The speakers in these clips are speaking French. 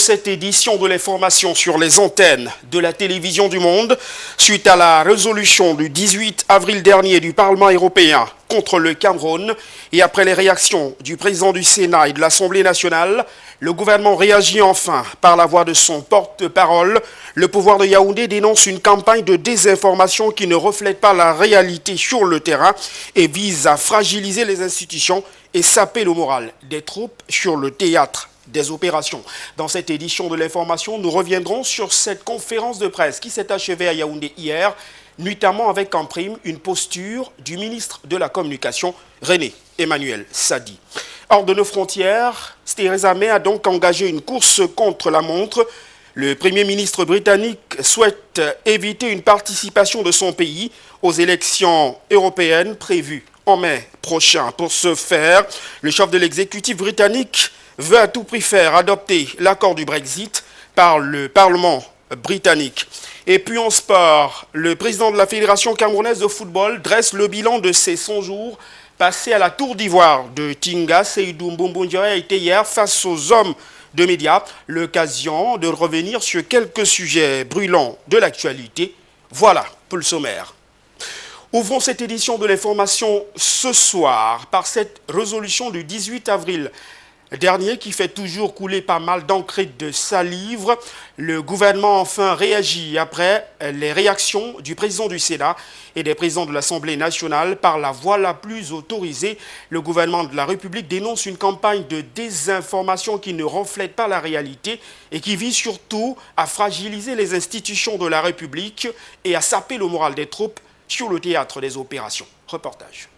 cette édition de l'information sur les antennes de la télévision du monde suite à la résolution du 18 avril dernier du Parlement européen contre le Cameroun et après les réactions du président du Sénat et de l'Assemblée nationale, le gouvernement réagit enfin par la voix de son porte-parole. Le pouvoir de Yaoundé dénonce une campagne de désinformation qui ne reflète pas la réalité sur le terrain et vise à fragiliser les institutions et saper le moral des troupes sur le théâtre des opérations. Dans cette édition de l'information, nous reviendrons sur cette conférence de presse qui s'est achevée à Yaoundé hier, notamment avec en prime une posture du ministre de la Communication, René Emmanuel Sadi. Hors de nos frontières, Theresa May a donc engagé une course contre la montre. Le Premier ministre britannique souhaite éviter une participation de son pays aux élections européennes prévues en mai prochain. Pour ce faire, le chef de l'exécutif britannique veut à tout prix faire adopter l'accord du Brexit par le Parlement britannique. Et puis en sport, le président de la Fédération camerounaise de football dresse le bilan de ses 100 jours passés à la Tour d'Ivoire de Tinga. Seydou Mbombondjere a été hier face aux hommes de médias, l'occasion de revenir sur quelques sujets brûlants de l'actualité. Voilà pour le sommaire. Ouvrons cette édition de l'information ce soir par cette résolution du 18 avril dernier qui fait toujours couler pas mal d'encre et de salive. Le gouvernement enfin réagit après les réactions du président du Sénat et des présidents de l'Assemblée nationale par la voie la plus autorisée. Le gouvernement de la République dénonce une campagne de désinformation qui ne reflète pas la réalité et qui vise surtout à fragiliser les institutions de la République et à saper le moral des troupes sur le théâtre des opérations. Reportage.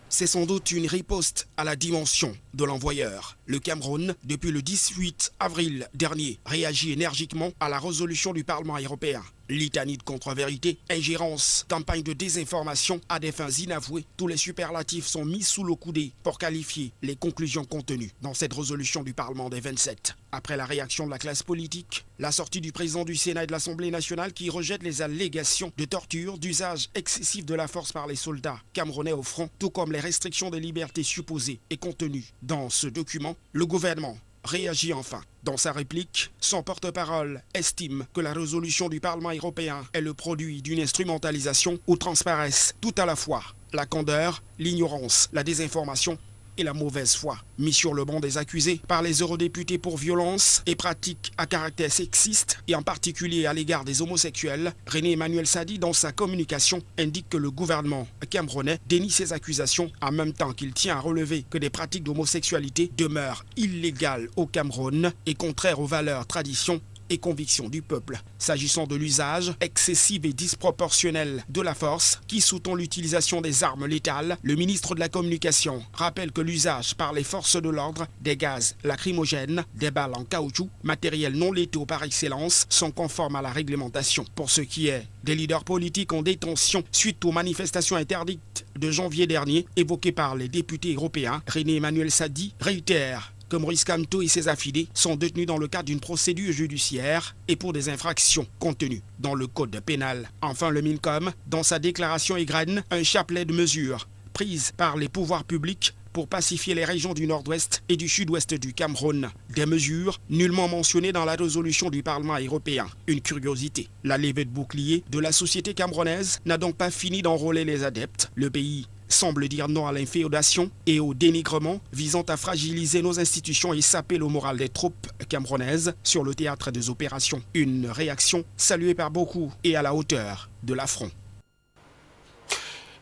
C'est sans doute une riposte à la dimension de l'envoyeur. Le Cameroun, depuis le 18 avril dernier, réagit énergiquement à la résolution du Parlement européen. Litanie de contre-vérité, ingérence, campagne de désinformation à des fins inavouées, tous les superlatifs sont mis sous le coudé pour qualifier les conclusions contenues dans cette résolution du Parlement des 27. Après la réaction de la classe politique, la sortie du président du Sénat et de l'Assemblée nationale qui rejette les allégations de torture, d'usage excessif de la force par les soldats camerounais au front, tout comme les restrictions des libertés supposées et contenues dans ce document, le gouvernement réagit enfin. Dans sa réplique, son porte-parole estime que la résolution du Parlement européen est le produit d'une instrumentalisation où transparaissent tout à la fois la candeur, l'ignorance, la désinformation et la mauvaise foi. Mis sur le banc des accusés par les eurodéputés pour violence et pratiques à caractère sexiste et en particulier à l'égard des homosexuels, René Emmanuel Sadi, dans sa communication, indique que le gouvernement camerounais dénie ces accusations en même temps qu'il tient à relever que des pratiques d'homosexualité demeurent illégales au Cameroun et contraires aux valeurs, traditions et convictions du peuple. S'agissant de l'usage excessif et disproportionnel de la force qui sous-tend l'utilisation des armes létales, le ministre de la Communication rappelle que l'usage par les forces de l'ordre des gaz lacrymogènes, des balles en caoutchouc, matériels non létaux par excellence, sont conformes à la réglementation. Pour ce qui est des leaders politiques en détention suite aux manifestations interdites de janvier dernier évoquées par les députés européens, René Emmanuel Sadi réitère que Maurice Kamto et ses affidés sont détenus dans le cadre d'une procédure judiciaire et pour des infractions contenues dans le code pénal. Enfin, le MINCOM, dans sa déclaration, égrène un chapelet de mesures prises par les pouvoirs publics pour pacifier les régions du nord-ouest et du sud-ouest du Cameroun. Des mesures nullement mentionnées dans la résolution du Parlement européen. Une curiosité. La levée de bouclier de la société camerounaise n'a donc pas fini d'enrôler les adeptes. Le pays semble dire non à l'inféodation et au dénigrement visant à fragiliser nos institutions et saper le moral des troupes camerounaises sur le théâtre des opérations. Une réaction saluée par beaucoup et à la hauteur de l'affront.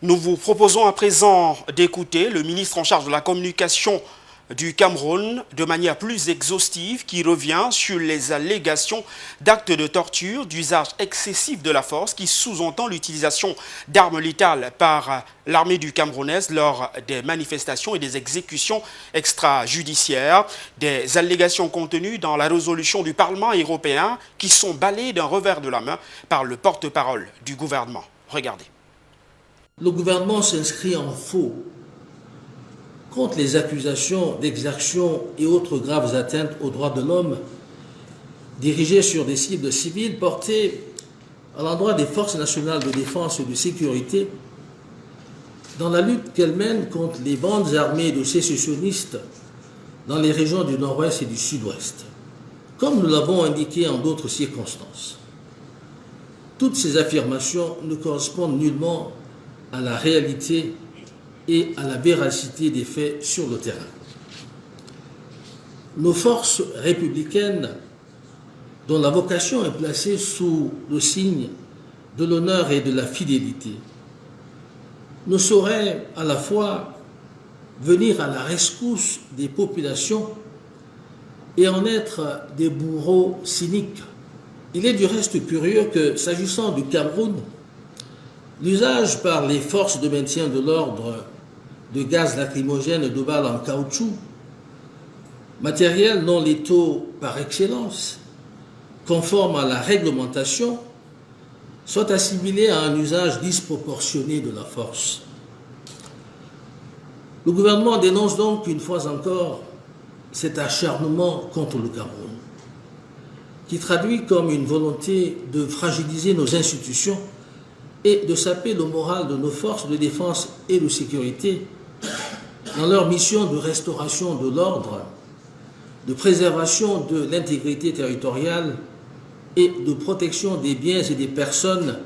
Nous vous proposons à présent d'écouter le ministre en charge de la communication du Cameroun de manière plus exhaustive qui revient sur les allégations d'actes de torture, d'usage excessif de la force qui sous-entend l'utilisation d'armes létales par l'armée du Camerounaise lors des manifestations et des exécutions extrajudiciaires, des allégations contenues dans la résolution du Parlement européen qui sont balayées d'un revers de la main par le porte-parole du gouvernement. Regardez. Le gouvernement s'inscrit en faux contre les accusations d'exactions et autres graves atteintes aux droits de l'homme dirigées sur des cibles civiles portées à l'endroit des forces nationales de défense et de sécurité dans la lutte qu'elles mènent contre les bandes armées de sécessionnistes dans les régions du nord-ouest et du sud-ouest. Comme nous l'avons indiqué en d'autres circonstances, toutes ces affirmations ne correspondent nullement à la réalité et à la véracité des faits sur le terrain. Nos forces républicaines, dont la vocation est placée sous le signe de l'honneur et de la fidélité, ne sauraient à la fois venir à la rescousse des populations et en être des bourreaux cyniques. Il est du reste curieux que, s'agissant du Cameroun, l'usage par les forces de maintien de l'ordre de gaz lacrymogène et de balles en caoutchouc, matériel non létaux par excellence, conforme à la réglementation, soit assimilé à un usage disproportionné de la force. Le gouvernement dénonce donc une fois encore cet acharnement contre le Cameroun, qui traduit comme une volonté de fragiliser nos institutions et de saper le moral de nos forces de défense et de sécurité dans leur mission de restauration de l'ordre, de préservation de l'intégrité territoriale et de protection des biens et des personnes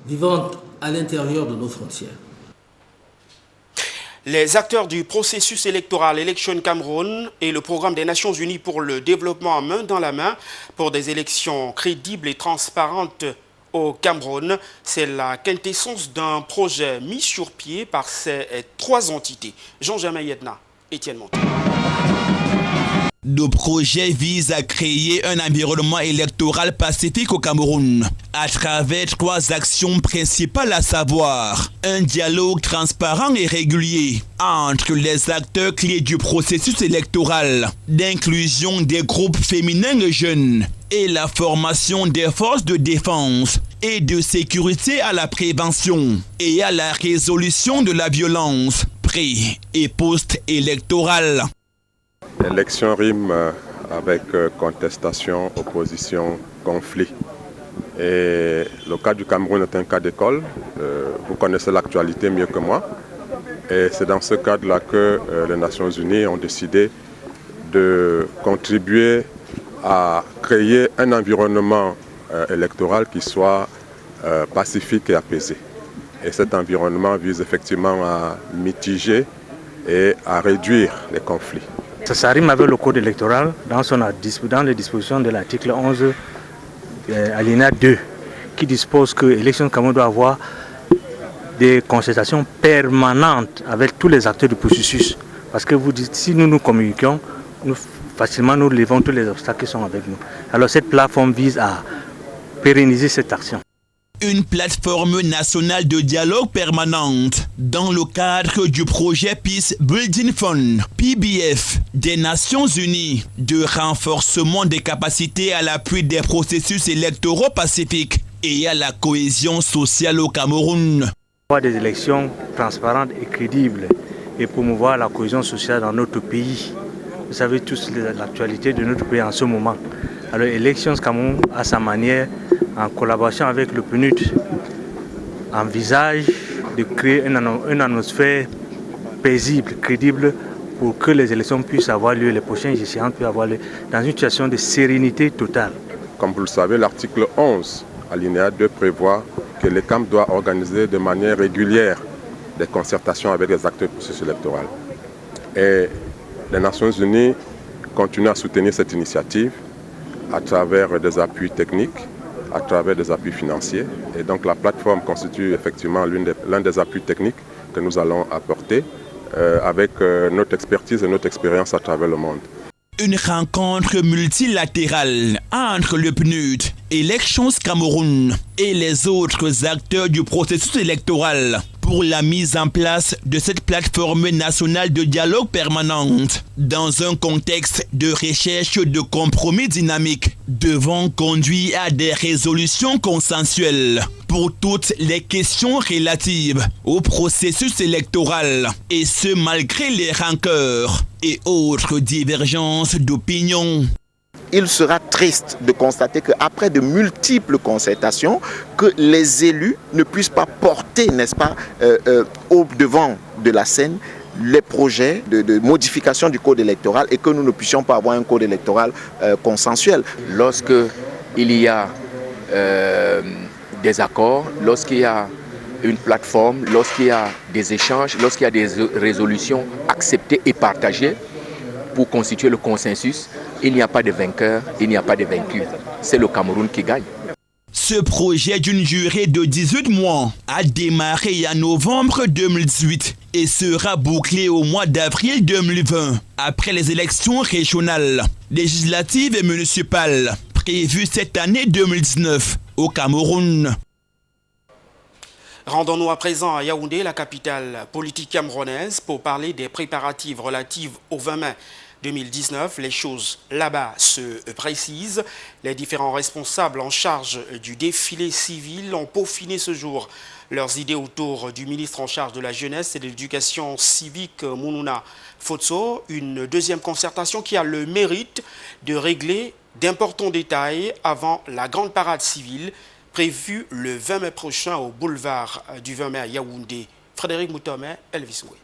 vivant à l'intérieur de nos frontières. Les acteurs du processus électoral Election Cameroun et le programme des Nations Unies pour le développement main dans la main pour des élections crédibles et transparentes au Cameroun, c'est la quintessence d'un projet mis sur pied par ces trois entités. Jean-Germain Yedna, Étienne Monté. Le projet vise à créer un environnement électoral pacifique au Cameroun à travers trois actions principales, à savoir un dialogue transparent et régulier entre les acteurs clés du processus électoral, l'inclusion des groupes féminins et jeunes et la formation des forces de défense et de sécurité à la prévention et à la résolution de la violence pré- et post-électorale. Élection rime avec contestation, opposition, conflit. Et le cas du Cameroun est un cas d'école. Vous connaissez l'actualité mieux que moi. Et c'est dans ce cadre-là que les Nations Unies ont décidé de contribuer à créer un environnement électoral qui soit pacifique et apaisé. Et cet environnement vise effectivement à mitiger et à réduire les conflits. Ça rime avec le code électoral dans les dispositions de l'article 11 alinéa 2 qui dispose que l'élection Cameroun doit avoir des concertations permanentes avec tous les acteurs du processus. Parce que vous dites, si nous nous communiquons, facilement nous levons tous les obstacles qui sont avec nous. Alors cette plateforme vise à pérenniser cette action. Une plateforme nationale de dialogue permanente dans le cadre du projet Peace Building Fund, PBF, des Nations Unies, de renforcement des capacités à l'appui des processus électoraux pacifiques et à la cohésion sociale au Cameroun. Des élections transparentes et crédibles et promouvoir la cohésion sociale dans notre pays. Vous savez tous l'actualité de notre pays en ce moment. Alors Elections Cameroun, à sa manière, en collaboration avec le PNUD, envisage de créer une atmosphère paisible, crédible, pour que les élections puissent avoir lieu, les prochaines échéances puissent avoir lieu, dans une situation de sérénité totale. Comme vous le savez, l'article 11, alinéa 2, prévoit que l'ECAM doit organiser de manière régulière des concertations avec les acteurs du processus électoral. Et les Nations Unies continuent à soutenir cette initiative à travers des appuis techniques, à travers des appuis financiers. Et donc la plateforme constitue effectivement l'un des appuis techniques que nous allons apporter avec notre expertise et notre expérience à travers le monde. Une rencontre multilatérale entre le PNUD, Elections Cameroun et les autres acteurs du processus électoral pour la mise en place de cette plateforme nationale de dialogue permanente dans un contexte de recherche de compromis dynamiques devant conduire à des résolutions consensuelles pour toutes les questions relatives au processus électoral, et ce malgré les rancœurs et autres divergences d'opinion. Il sera triste de constater qu'après de multiples concertations, que les élus ne puissent pas porter, n'est-ce pas, au devant de la scène les projets de modification du code électoral et que nous ne puissions pas avoir un code électoral consensuel. Lorsque il y a des accords, lorsqu'il y a une plateforme, lorsqu'il y a des échanges, lorsqu'il y a des résolutions acceptées et partagées pour constituer le consensus, il n'y a pas de vainqueur, il n'y a pas de vaincu. C'est le Cameroun qui gagne. Ce projet d'une durée de 18 mois a démarré en novembre 2018 et sera bouclé au mois d'avril 2020, après les élections régionales, législatives et municipales prévues cette année 2019 au Cameroun. Rendons-nous à présent à Yaoundé, la capitale politique camerounaise, pour parler des préparatifs relatifs au 20 mai 2019. Les choses là-bas se précisent. Les différents responsables en charge du défilé civil ont peaufiné ce jour leurs idées autour du ministre en charge de la jeunesse et de l'éducation civique, Mounouna Fotso. Une deuxième concertation qui a le mérite de régler d'importants détails avant la grande parade civile prévue le 20 mai prochain au boulevard du 20 mai à Yaoundé. Frédéric Moutomé, Elvis Moué.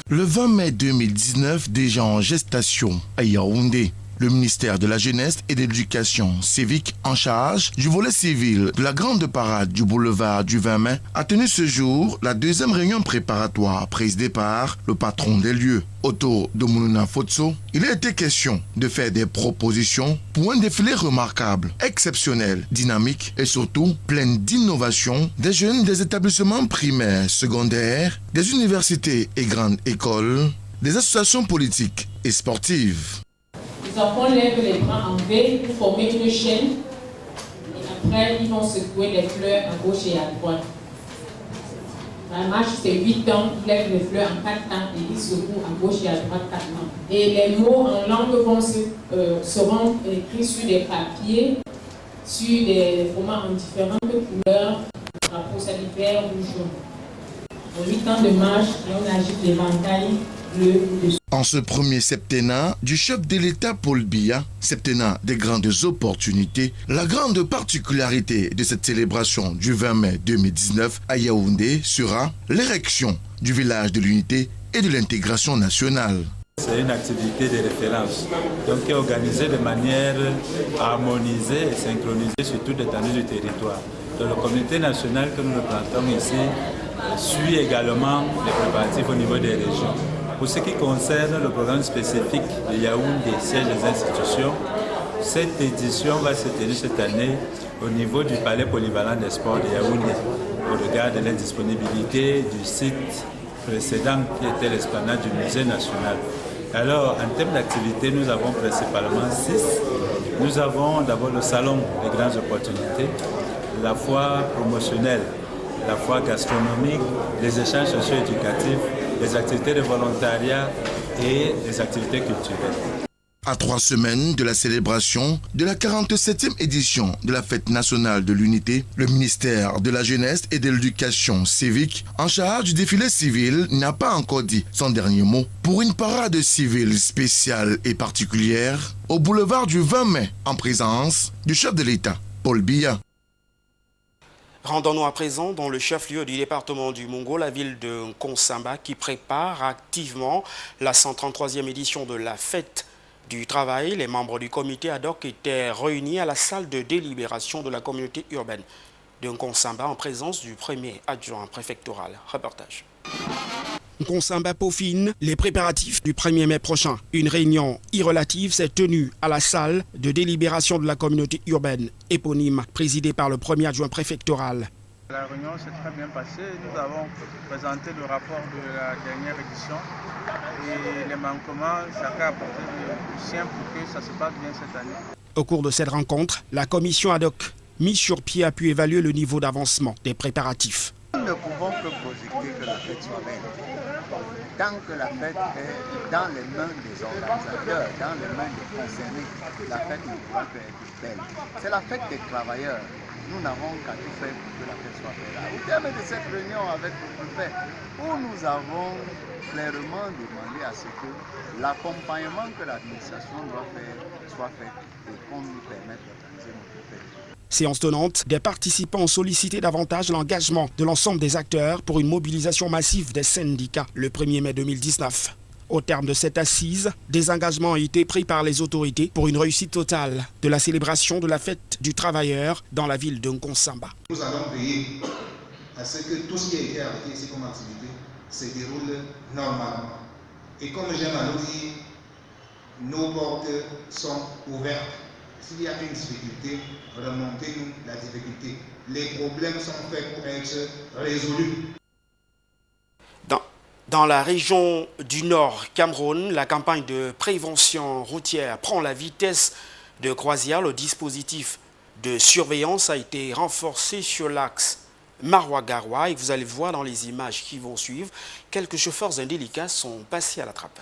Le 20 mai 2019, déjà en gestation à Yaoundé, le ministère de la Jeunesse et de l'Éducation civique en charge du volet civil de la grande parade du boulevard du 20 mai a tenu ce jour la deuxième réunion préparatoire présidée par le patron des lieux. Autour de Mounouna Fotso, il a été question de faire des propositions pour un défilé remarquable, exceptionnel, dynamique et surtout plein d'innovation des jeunes des établissements primaires, secondaires, des universités et grandes écoles, des associations politiques et sportives. Les enfants lèvent les bras en V pour former une chaîne et après ils vont secouer les fleurs à gauche et à droite. La marche c'est 8 temps, ils lèvent les fleurs en 4 temps et ils secouent à gauche et à droite 4 temps. Et les mots en langue seront écrits sur des papiers, sur des formats en différentes couleurs, drapeau sanitaire ou jaune. Pour 8 ans de marche, et on agite l'éventail bleu ou de. En ce premier septennat du chef de l'État Paul Biya, septennat des grandes opportunités, la grande particularité de cette célébration du 20 mai 2019 à Yaoundé sera l'érection du village de l'unité et de l'intégration nationale. C'est une activité de référence, donc qui est organisée de manière harmonisée et synchronisée sur toute l'étendue du territoire. Donc, le comité national que nous représentons ici suit également les préparatifs au niveau des régions. Pour ce qui concerne le programme spécifique de Yaoundé, siège des institutions, cette édition va se tenir cette année au niveau du palais polyvalent des sports de Yaoundé, au regard de l'indisponibilité du site précédent qui était l'esplanade du musée national. Alors, en termes d'activité, nous avons principalement 6. Nous avons d'abord le salon des grandes opportunités, la foire promotionnelle, la foire gastronomique, les échanges socio-éducatifs, les activités de volontariat et les activités culturelles. À 3 semaines de la célébration de la 47e édition de la Fête nationale de l'unité, le ministère de la Jeunesse et de l'Éducation civique en charge du défilé civil n'a pas encore dit son dernier mot pour une parade civile spéciale et particulière au boulevard du 20 mai en présence du chef de l'État, Paul Biya. Rendons-nous à présent dans le chef-lieu du département du Mongo, la ville de Nkonsamba, qui prépare activement la 133e édition de la Fête du Travail. Les membres du comité ad hoc étaient réunis à la salle de délibération de la communauté urbaine de Nkonsamba en présence du premier adjoint préfectoral. Reportage. Nkonsamba peaufine les préparatifs du 1er mai prochain. Une réunion irrelative s'est tenue à la salle de délibération de la communauté urbaine éponyme, présidée par le premier adjoint préfectoral. La réunion s'est très bien passée. Nous avons présenté le rapport de la dernière édition et les manquements, chacun a apporté le sien pour que ça se passe bien cette année. Au cours de cette rencontre, la commission ad hoc mise sur pied a pu évaluer le niveau d'avancement des préparatifs. Nous ne pouvons que projeter que la fête soit belle. Tant que la fête est dans les mains des organisateurs, dans les mains des concernés, la fête ne pourra pas être belle. C'est la fête des travailleurs. Nous n'avons qu'à tout faire pour que la fête soit belle. Au terme de cette réunion avec le préfet, où nous avons clairement demandé à ce que l'accompagnement que l'administration doit faire soit fait et qu'on nous permette d'organiser notre fête. Séance tenante, des participants ont sollicité davantage l'engagement de l'ensemble des acteurs pour une mobilisation massive des syndicats le 1er mai 2019. Au terme de cette assise, des engagements ont été pris par les autorités pour une réussite totale de la célébration de la fête du travailleur dans la ville de Nkonsamba. Nous allons veiller à ce que tout ce qui a été arrêté ici comme activité se déroule normalement. Et comme j'aime à le dire, nos portes sont ouvertes. S'il y a une difficulté, remontez-nous la difficulté. Les problèmes sont faits pour être résolus. Dans la région du Nord Cameroun, la campagne de prévention routière prend la vitesse de croisière. Le dispositif de surveillance a été renforcé sur l'axe Maroua-Garoua et vous allez voir dans les images qui vont suivre, quelques chauffeurs indélicats sont passés à la trappe.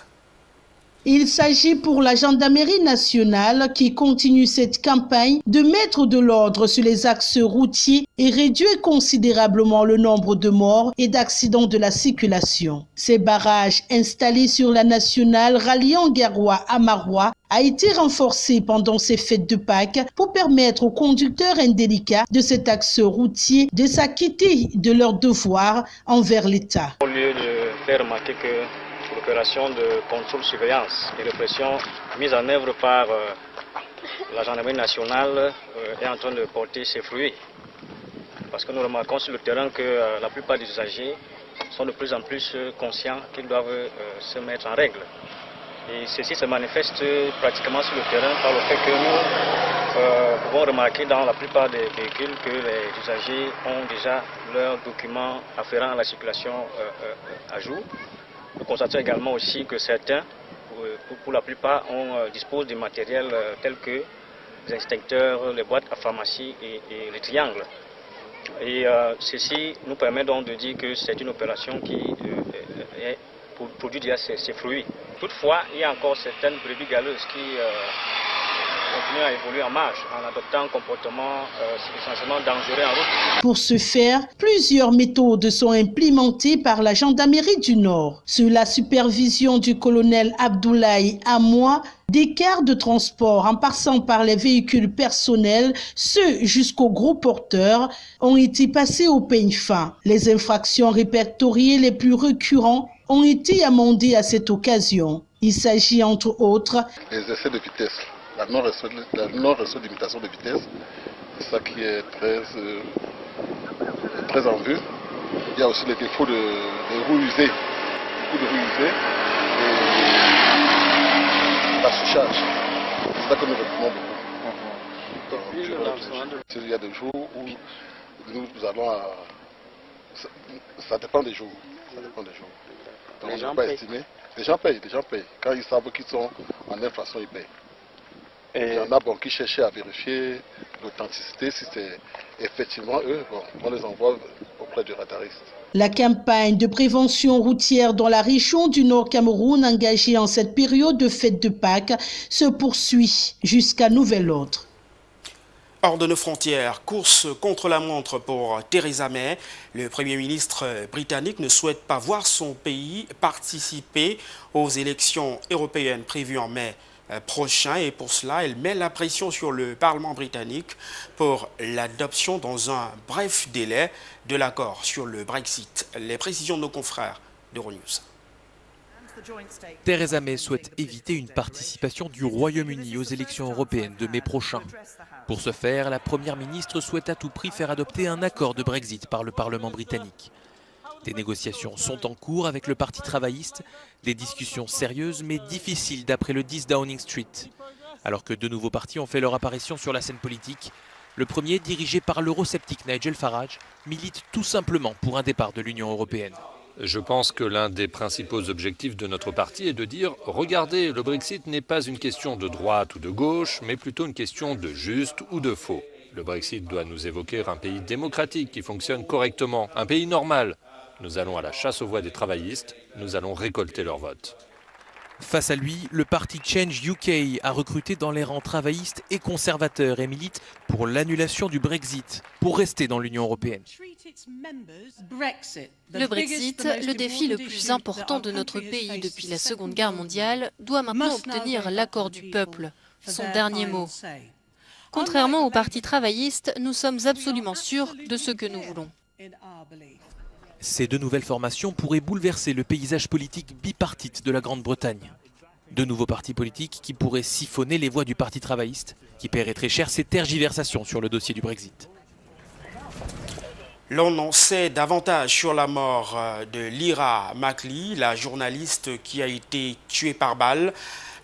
Il s'agit pour la gendarmerie nationale qui continue cette campagne de mettre de l'ordre sur les axes routiers et réduire considérablement le nombre de morts et d'accidents de la circulation. Ces barrages installés sur la nationale ralliant Garoua à Maroua a été renforcé pendant ces fêtes de Pâques pour permettre aux conducteurs indélicats de cet axe routier de s'acquitter de leurs devoirs envers l'État. Au lieu de faire remarquer que l'opération de contrôle-surveillance et répression mise en œuvre par la gendarmerie nationale est en train de porter ses fruits. Parce que nous remarquons sur le terrain que la plupart des usagers sont de plus en plus conscients qu'ils doivent se mettre en règle. Et ceci se manifeste pratiquement sur le terrain par le fait que nous pouvons remarquer dans la plupart des véhicules que les usagers ont déjà leurs documents afférents à la circulation à jour. Nous constatons également aussi que certains, pour la plupart, disposent de matériel tels que les extincteurs, les boîtes à pharmacie et les triangles. Et ceci nous permet donc de dire que c'est une opération qui produit déjà ses fruits. Toutefois, il y a encore certaines brebis galeuses qui continuent à évoluer en marche en adoptant un comportement essentiellement dangereux en route. Pour ce faire, plusieurs méthodes sont implémentées par la gendarmerie du Nord. Sous la supervision du colonel Abdoulaye Amoua, des cars de transport en passant par les véhicules personnels, ceux jusqu'aux gros porteurs, ont été passés au peigne fin. Les infractions répertoriées les plus récurrentes ont été amendées à cette occasion. Il s'agit entre autres les essais de vitesse, la non-respect d'imitation de vitesse, c'est ça qui est très en vue. Il y a aussi les défauts de roues usées, beaucoup de roues usées et la surcharge. C'est ça que nous retenons beaucoup. Il y a des jours où nous allons à... Ça dépend des jours. Donc, on ne peut pas estimer. Les gens payent. Quand ils savent qu'ils sont en infraction, ils payent. Il y en a qui cherchaient à vérifier l'authenticité, si c'est effectivement eux, on les envoie auprès du radariste. La campagne de prévention routière dans la région du Nord Cameroun engagée en cette période de fête de Pâques se poursuit jusqu'à nouvel ordre. Hors de nos frontières, course contre la montre pour Theresa May. Le Premier ministre britannique ne souhaite pas voir son pays participer aux élections européennes prévues en mai prochain et pour cela, elle met la pression sur le Parlement britannique pour l'adoption dans un bref délai de l'accord sur le Brexit. Les précisions de nos confrères d'Euronews. Theresa May souhaite éviter une participation du Royaume-Uni aux élections européennes de mai prochain. Pour ce faire, la Première ministre souhaite à tout prix faire adopter un accord de Brexit par le Parlement britannique. Des négociations sont en cours avec le Parti travailliste, des discussions sérieuses mais difficiles d'après le 10 Downing Street. Alors que deux nouveaux partis ont fait leur apparition sur la scène politique, le premier, dirigé par l'eurosceptique Nigel Farage, milite tout simplement pour un départ de l'Union européenne. Je pense que l'un des principaux objectifs de notre parti est de dire « Regardez, le Brexit n'est pas une question de droite ou de gauche, mais plutôt une question de juste ou de faux. Le Brexit doit nous évoquer un pays démocratique qui fonctionne correctement, un pays normal. Nous allons à la chasse aux voix des travaillistes, nous allons récolter leur vote. » Face à lui, le parti Change UK a recruté dans les rangs travaillistes et conservateurs et milite pour l'annulation du Brexit, pour rester dans l'Union européenne. Le Brexit, le défi le plus important de notre pays depuis la Seconde Guerre mondiale, doit maintenant obtenir l'accord du peuple, son dernier mot. Contrairement au Parti travailliste, nous sommes absolument sûrs de ce que nous voulons. Ces deux nouvelles formations pourraient bouleverser le paysage politique bipartite de la Grande-Bretagne. De nouveaux partis politiques qui pourraient siphonner les voix du Parti travailliste, qui paierait très cher ses tergiversations sur le dossier du Brexit. L'on en sait davantage sur la mort de Lyra Mackley, la journaliste qui a été tuée par balle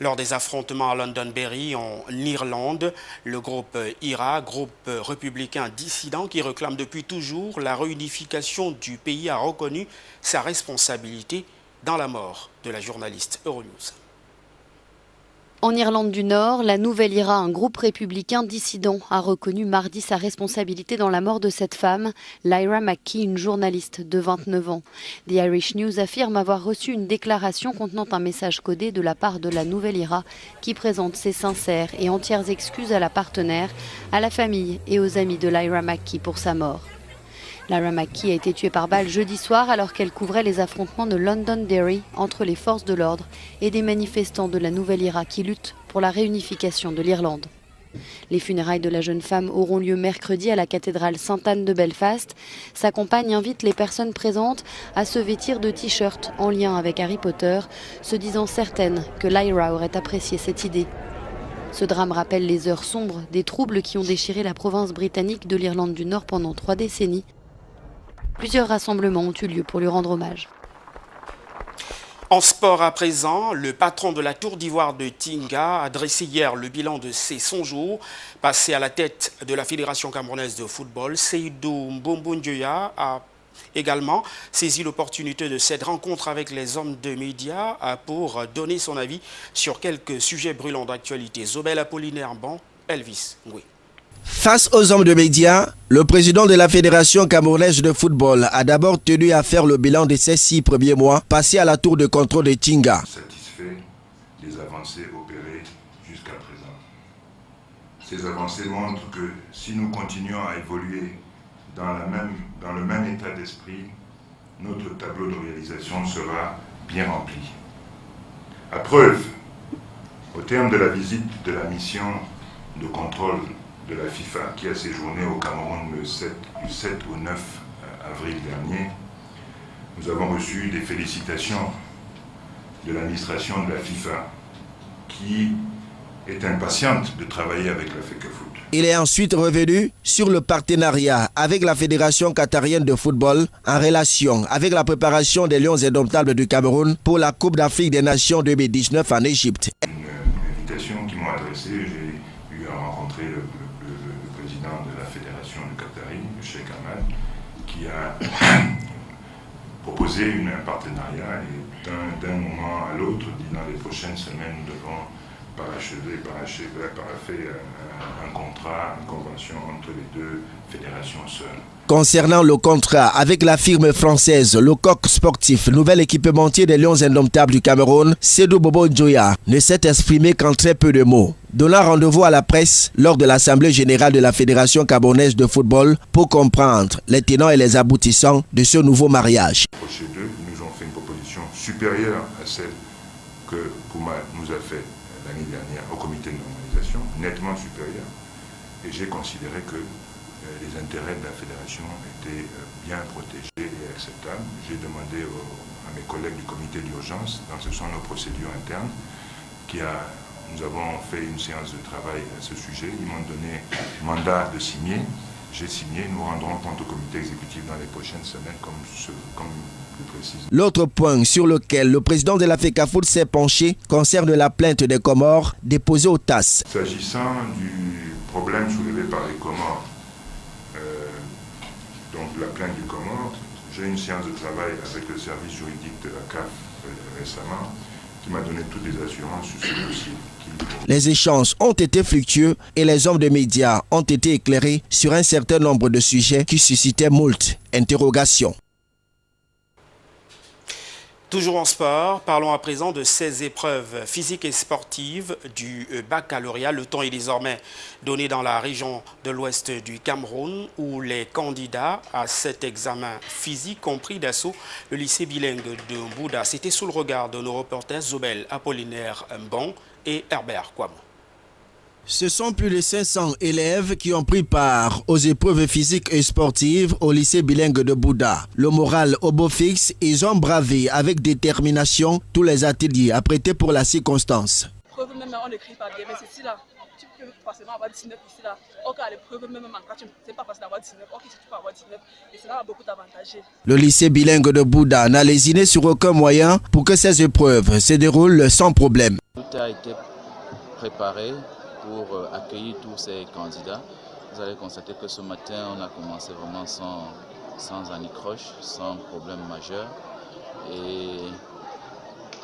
lors des affrontements à Londonderry en Irlande. Le groupe IRA, groupe républicain dissident qui réclame depuis toujours la réunification du pays, a reconnu sa responsabilité dans la mort de la journaliste Euronews. En Irlande du Nord, la Nouvelle IRA, un groupe républicain dissident, a reconnu mardi sa responsabilité dans la mort de cette femme, Lyra Mackley, une journaliste de 29 ans. The Irish News affirme avoir reçu une déclaration contenant un message codé de la part de la Nouvelle IRA qui présente ses sincères et entières excuses à la partenaire, à la famille et aux amis de Lyra Mackley pour sa mort. Lyra Mackley a été tuée par balle jeudi soir alors qu'elle couvrait les affrontements de Londonderry entre les forces de l'ordre et des manifestants de la Nouvelle IRA qui luttent pour la réunification de l'Irlande. Les funérailles de la jeune femme auront lieu mercredi à la cathédrale Sainte-Anne de Belfast. Sa compagne invite les personnes présentes à se vêtir de t-shirts en lien avec Harry Potter, se disant certaines que Lyra aurait apprécié cette idée. Ce drame rappelle les heures sombres des troubles qui ont déchiré la province britannique de l'Irlande du Nord pendant 3 décennies. Plusieurs rassemblements ont eu lieu pour lui rendre hommage. En sport à présent, le patron de la Tour d'Ivoire de Tinga a dressé hier le bilan de ses 100 jours. Passé à la tête de la Fédération camerounaise de football, Seydou Mbombondjoya a également saisi l'opportunité de cette rencontre avec les hommes de médias pour donner son avis sur quelques sujets brûlants d'actualité. Zobel Apollinaire Ban, Elvis Ngwe. Face aux hommes de médias, le président de la Fédération camerounaise de football a d'abord tenu à faire le bilan de ces 6 premiers mois passés à la tour de contrôle de Tinga. Satisfait des avancées opérées jusqu'à présent. Ces avancées montrent que si nous continuons à évoluer dans le même état d'esprit, notre tableau de réalisation sera bien rempli. À preuve, au terme de la visite de la mission de contrôle de la FIFA qui a séjourné au Cameroun du 7 au 9 avril dernier, nous avons reçu des félicitations de l'administration de la FIFA qui est impatiente de travailler avec la FECAFOOT. Il est ensuite revenu sur le partenariat avec la Fédération qatarienne de football en relation avec la préparation des Lions indomptables du Cameroun pour la Coupe d'Afrique des Nations 2019 en Égypte. Une invitation qu'ils m'ont adressée, j'ai eu à rencontrer le président de la Fédération de Qatari, le Cheikh Ahmad, qui a proposé un partenariat et d'un moment à l'autre, dans les prochaines semaines, nous devons parachever un contrat, une convention entre les deux fédérations seules. Concernant le contrat avec la firme française Le Coq Sportif, nouvel équipementier des Lions indomptables du Cameroun, Seydou Mbombondjoya ne s'est exprimé qu'en très peu de mots, donnant rendez-vous à la presse lors de l'Assemblée générale de la Fédération camerounaise de football pour comprendre les tenants et les aboutissants de ce nouveau mariage. Chez deux, ils nous ont fait une proposition supérieure à celle que Puma nous a fait l'année dernière au comité de normalisation, nettement supérieure. Et j'ai considéré que les intérêts de la fédération étaient bien protégés et acceptables. J'ai demandé à mes collègues du comité d'urgence, ce sont nos procédures internes, nous avons fait une séance de travail à ce sujet. Ils m'ont donné mandat de signer. J'ai signé. Nous rendrons compte au comité exécutif dans les prochaines semaines, comme le précise. L'autre point sur lequel le président de la FECAFOOT s'est penché concerne la plainte des Comores déposée au TAS. S'agissant du problème soulevé par les Comores, donc la plainte du Comore, j'ai eu une séance de travail avec le service juridique de la CAF récemment, qui m'a donné toutes les assurances sur ce dossier. Les échanges ont été fructueux et les hommes de médias ont été éclairés sur un certain nombre de sujets qui suscitaient moult interrogations. Toujours en sport, parlons à présent de ces épreuves physiques et sportives du baccalauréat. Le temps est désormais donné dans la région de l'ouest du Cameroun où les candidats à cet examen physique ont pris d'assaut le lycée bilingue de Mbouda. C'était sous le regard de nos reporters Zobel Apollinaire Mbon et Herbert Kouamou. Ce sont plus de 500 élèves qui ont pris part aux épreuves physiques et sportives au lycée bilingue de Bouda. Le moral au beau fixe, ils ont bravé avec détermination tous les ateliers apprêtés pour la circonstance. L'épreuve même, on écrit pas bien, mais c'est ici là. Tu peux facilement avoir 19 ici là. Or, à l'épreuve même, c'est pas facile d'avoir 19. Or, ici, tu peux avoir 19. Et cela a beaucoup d'avantages. Le lycée bilingue de Bouda n'a lésiné sur aucun moyen pour que ces épreuves se déroulent sans problème. Tout a été préparé pour accueillir tous ces candidats. Vous allez constater que ce matin, on a commencé vraiment sans anicroche, sans problème majeur. Et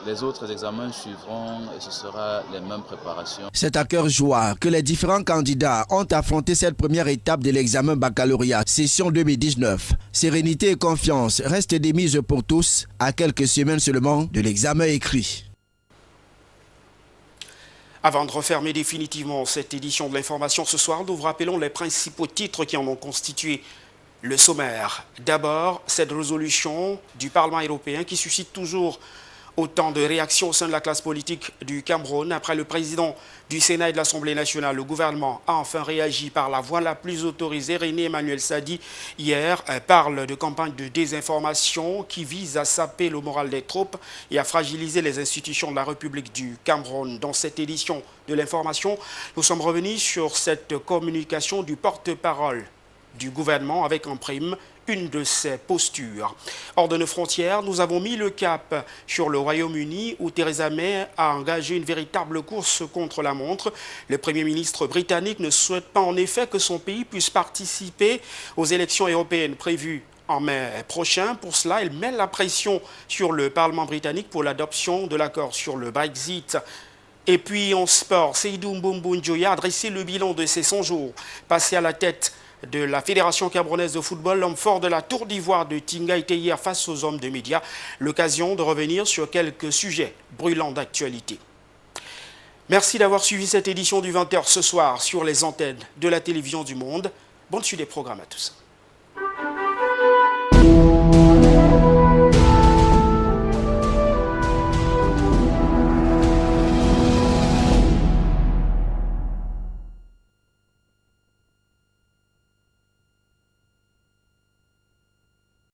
les autres examens suivront et ce sera les mêmes préparations. C'est à cœur joie que les différents candidats ont affronté cette première étape de l'examen baccalauréat, session 2019. Sérénité et confiance restent des mises pour tous à quelques semaines seulement de l'examen écrit. Avant de refermer définitivement cette édition de l'information ce soir, nous vous rappelons les principaux titres qui en ont constitué le sommaire. D'abord, cette résolution du Parlement européen qui suscite toujours autant de réactions au sein de la classe politique du Cameroun. Après le président du Sénat et de l'Assemblée nationale, le gouvernement a enfin réagi par la voie la plus autorisée. René Emmanuel Sadi, hier, parle de campagne de désinformation qui vise à saper le moral des troupes et à fragiliser les institutions de la République du Cameroun. Dans cette édition de l'information, nous sommes revenus sur cette communication du porte-parole du gouvernement avec en prime une de ses postures. Hors de nos frontières, nous avons mis le cap sur le Royaume-Uni où Theresa May a engagé une véritable course contre la montre. Le Premier ministre britannique ne souhaite pas en effet que son pays puisse participer aux élections européennes prévues en mai prochain. Pour cela, elle met la pression sur le Parlement britannique pour l'adoption de l'accord sur le Brexit. Et puis en sport, Seydou Mboumbou Njoya a dressé le bilan de ses 100 jours passés à la tête de la Fédération camerounaise de football. L'homme fort de la Tour d'Ivoire de Tinga était hier face aux hommes de médias. L'occasion de revenir sur quelques sujets brûlants d'actualité. Merci d'avoir suivi cette édition du 20h ce soir sur les antennes de la télévision du Monde. Bonne suite des programmes à tous.